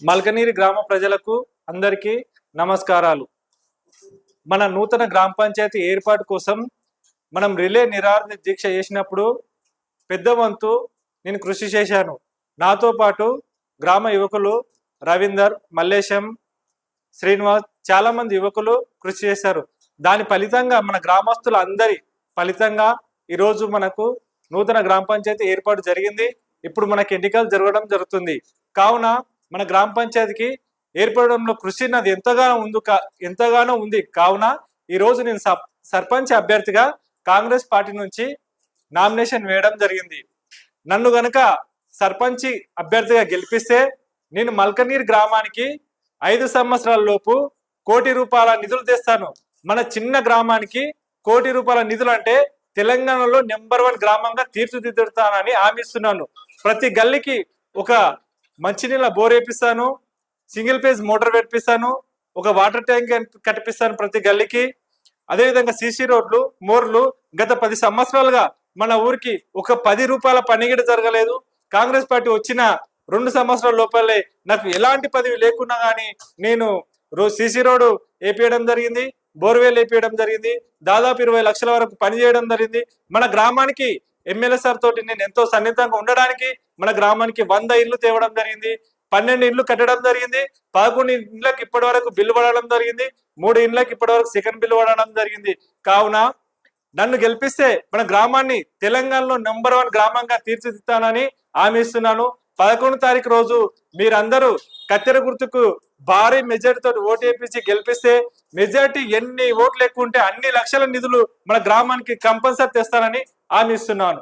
మల్కనీరి గ్రామ ప్రజలకు అందరికీ నమస్కారాలు. మన నూతన గ్రామ పంచాయతీ ఏర్పాటు కోసం మనం రిలే నిరాహార దీక్ష చేసినప్పుడు పెద్ద వంతు నేను కృషి చేశాను. నాతో పాటు గ్రామ యువకులు రవీందర్, మల్లేశం, శ్రీనివాస్ చాలా మంది యువకులు కృషి చేశారు. దాని ఫలితంగా మన గ్రామస్తుల అందరి ఫలితంగా ఈరోజు మనకు నూతన గ్రామ పంచాయతీ ఏర్పాటు జరిగింది. ఇప్పుడు మనకి ఎన్నికలు జరగడం జరుగుతుంది. కావున మన గ్రామ పంచాయతీకి ఏర్పడడంలో కృషి నాది ఎంతగానో ఉంది. కావున ఈరోజు నేను సర్పంచ్ అభ్యర్థిగా కాంగ్రెస్ పార్టీ నుంచి నామినేషన్ వేయడం జరిగింది. నన్ను గనక సర్పంచ్ అభ్యర్థిగా గెలిపిస్తే నేను మల్కనీర్ గ్రామానికి 5 సంవత్సరాల లోపు ₹1,00,00,000 నిధులు తెస్తాను. మన చిన్న గ్రామానికి ₹1,00,00,000 నిధులు అంటే తెలంగాణలో నెంబర్ 1 గ్రామంగా తీర్చిదిద్దుతానని హామీ ఇస్తున్నాను. ప్రతి గల్లీకి ఒక మంచినీళ్ళ బోర్ వేపిస్తాను, సింగిల్ ఫేజ్ మోటార్ పెట్టిస్తాను, ఒక వాటర్ ట్యాంక్ కట్టిపిస్తాను ప్రతి గల్లీకి. అదేవిధంగా సీసీ రోడ్లు, మోర్లు గత 10 సంవత్సరాలుగా మన ఊరికి ఒక ₹10 పనిగిడ జరగలేదు. కాంగ్రెస్ పార్టీ వచ్చిన 2 సంవత్సరాల లోపలే నాకు ఎలాంటి పదవి లేకున్నా కానీ నేను సీసీ రోడ్ వేపియడం జరిగింది, బోర్వెల్ వేపియడం జరిగింది. దాదాపు 20 లక్షల వరకు పనిచేయడం జరిగింది. మన గ్రామానికి ఎమ్మెల్యే సార్ తోటి నేను ఎంతో సన్నిహితంగా ఉండడానికి మన గ్రామానికి 100 ఇళ్ళు తేవడం జరిగింది, 12 ఇళ్ళు కట్టడం జరిగింది, 11 ఇళ్ళకి ఇప్పటి వరకు బిల్లు పడడం జరిగింది, 3 ఇళ్ళకి ఇప్పటి వరకు సెకండ్ బిల్లు పడడం జరిగింది. కావున నన్ను గెలిపిస్తే మన గ్రామాన్ని తెలంగాణలో నెంబర్ 1 గ్రామంగా తీర్చిదిద్దానని హామీ ఇస్తున్నాను. 11వ తారీఖు రోజు మీరందరూ కత్తెర గుర్తుకు భారీ మెజార్టీతో ఓటు వేయించి గెలిపిస్తే మెజార్టీ ఎన్ని ఓట్లు ఎక్కువ ఉంటే అన్ని లక్షల నిధులు మన గ్రామానికి కంపల్సరీ తెస్తానని హామీ ఇస్తున్నాను.